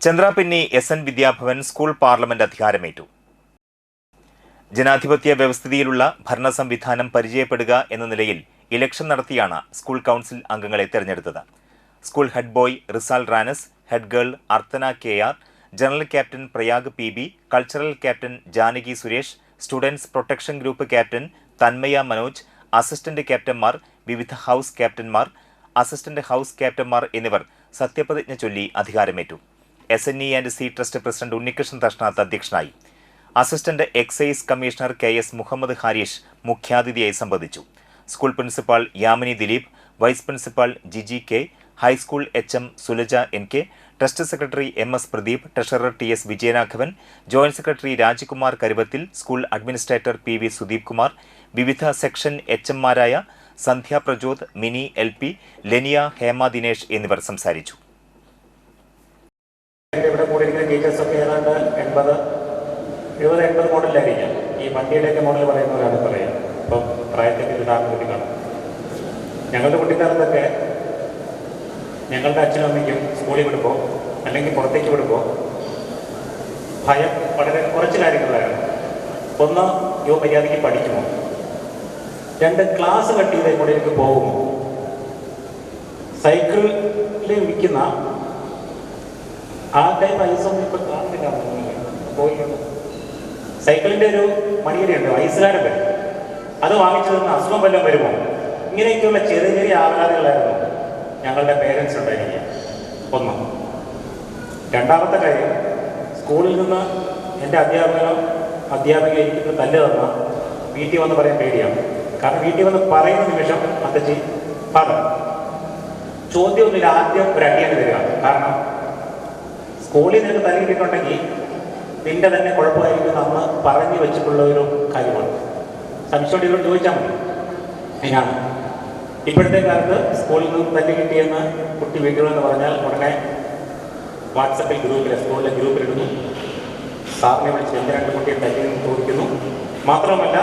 Chandrapinni SN Vidyabhavan school parliament അധികാരമേറ്റു. ജനാധിപത്യ വ്യവസ്ഥിതിയിലുള്ള ഭരണ സംവിധാനം പരിചയപ്പെടുക എന്ന നിലയിൽ ഇലക്ഷൻ നടത്തിയാണ് സ്കൂൾ കൗൺസിൽ അംഗങ്ങളെ തെരഞ്ഞെടുത്തത്. School head boy Rizal Ranas, head girl Arthana KR, general captain Prayag PB, cultural captain Janaki Suresh, students protection group captain Thanmaya Manoj, assistant ക്യാപ്റ്റന്മാർ, വിവിധ ഹൗസ് ക്യാപ്റ്റന്മാർ, അസിസ്റ്റന്റ് ഹൗസ് ക്യാപ്റ്റന്മാർ എന്നിവർ സത്യപ്രതിജ്ഞ ചൊല്ലി അധികാരമേറ്റു. SNE and C trust president Unnikrishnan Thashnath അധ്യക്ഷനായി. Assistant excise commissioner KS Muhammad Harish മുഖ്യാതിഥിയായി സംബന്ധിച്ചു. School principal Yamini Dileep, vice principal Jiji K, high school HM Sulaja NK, trust secretary MS Pradeep, treasurer TS Vijayaraghavan, joint secretary Rajkumar Karuvathil, school administrator PV Sudeep Kumar, വിവിധ സെക്ഷൻ HMമാരായ സന്ധ്യ പ്രജോദ്, മിനി LP, ലെനിയ, ഹേമ ദിനേഷ് എന്നിവർ സംസാരിച്ചു. ഇവിടെ കൂടിയിരിക്കുന്ന ടീച്ചേഴ്സൊക്കെ ഏതാണ്ട് 70-80 മോഡലിലായിരിക്കാം. ഈ വണ്ടിയുടെയൊക്കെ മോഡൽ പറയുന്നവരാണ് പറയുക. ഇപ്പം പ്രായത്തേക്ക് ഒരു താഴ്ന്ന കുട്ടികളാണ്. ഞങ്ങളുടെ കുട്ടിക്കാലത്തൊക്കെ ഞങ്ങളുടെ അച്ഛനും അമ്മയ്ക്കും സ്കൂളിൽ വിടുമ്പോൾ അല്ലെങ്കിൽ പുറത്തേക്ക് വിടുമ്പോൾ ഭയം വളരെ കുറച്ച് കാര്യങ്ങളിലായിരുന്നു. ഒന്ന്, മര്യാദയ്ക്ക് പഠിക്കുമോ? 2, ക്ലാസ് കട്ട് ചെയ്ത് ഇങ്ങോട്ടേക്ക് പോകുമോ? സൈക്കിളിൽ വിൽക്കുന്ന ആ ടൈം ഐസൊന്നും ഇപ്പം കാണുന്നില്ല. സൈക്കിളിൻ്റെ ഒരു മണിയരിയുണ്ട്, ഐസുകാരൻ വരും. അത് വാങ്ങിച്ചു തന്ന അസുഖം വല്ലതും വരുമോ? ഇങ്ങനെയൊക്കെയുള്ള ചെറിയ ചെറിയ ആഹ്ലാദങ്ങളായിരുന്നു ഞങ്ങളുടെ പേരൻസ് ഉണ്ടായിരിക്കുക. ഒന്ന്. രണ്ടാമത്തെ കാര്യം, സ്കൂളിൽ നിന്ന് എൻ്റെ അധ്യാപിക എനിക്ക് തല്ല് തന്ന വീട്ടിൽ വന്ന് പറയാൻ പേടിയാണ്. കാരണം വീട്ടിൽ വന്ന് പറയുന്ന നിമിഷം അത്തച്ചി പറഞ്ഞു ചോദ്യമൊന്നുമില്ല, ആദ്യം ഒരു അടിയാണ് തരിക. കാരണം സ്കൂളിൽ നിനക്ക് തല്ലി കിട്ടിയിട്ടുണ്ടെങ്കിൽ നിന്റെ തന്നെ കുഴപ്പമായിരിക്കും അന്ന് പറഞ്ഞു വെച്ചിട്ടുള്ള ഒരു കാര്യമാണ്. സംശയം ചോദിച്ചാൽ മതി. അതിനാണ് ഇപ്പോഴത്തെ കാലത്ത് സ്കൂളിൽ നിന്ന് തല്ലി കിട്ടിയെന്ന് കുട്ടി വീട്ടിലെന്ന് പറഞ്ഞാൽ ഉടനെ വാട്സപ്പിൽ സ്കൂളിലെ ഗ്രൂപ്പിലിടുന്നു, സാറിനെ വിളിച്ച് എന്തിനാണ് കുട്ടിയെ തല്ലിയെന്ന് ചോദിക്കുന്നു. മാത്രമല്ല,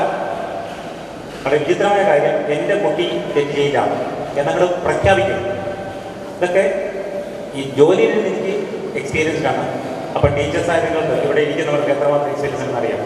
വളരെ വിചിത്രമായ കാര്യം, എൻ്റെ കുട്ടി തെറ്റ് ചെയ്യില്ലാണ് എന്നങ്ങൾ പ്രഖ്യാപിക്കുന്നു. ഇതൊക്കെ ഈ ജോലിയിൽ നിന്ന് എനിക്ക് എക്സ്പീരിയൻസ്ഡാണ്. അപ്പോൾ ടീച്ചേഴ്സ് ആയതുകൊണ്ട് ഇവിടെ ഇരിക്കുന്നവർക്ക് എത്രമാത്രം എക്സ്പീരിയൻസ് എന്നറിയാം.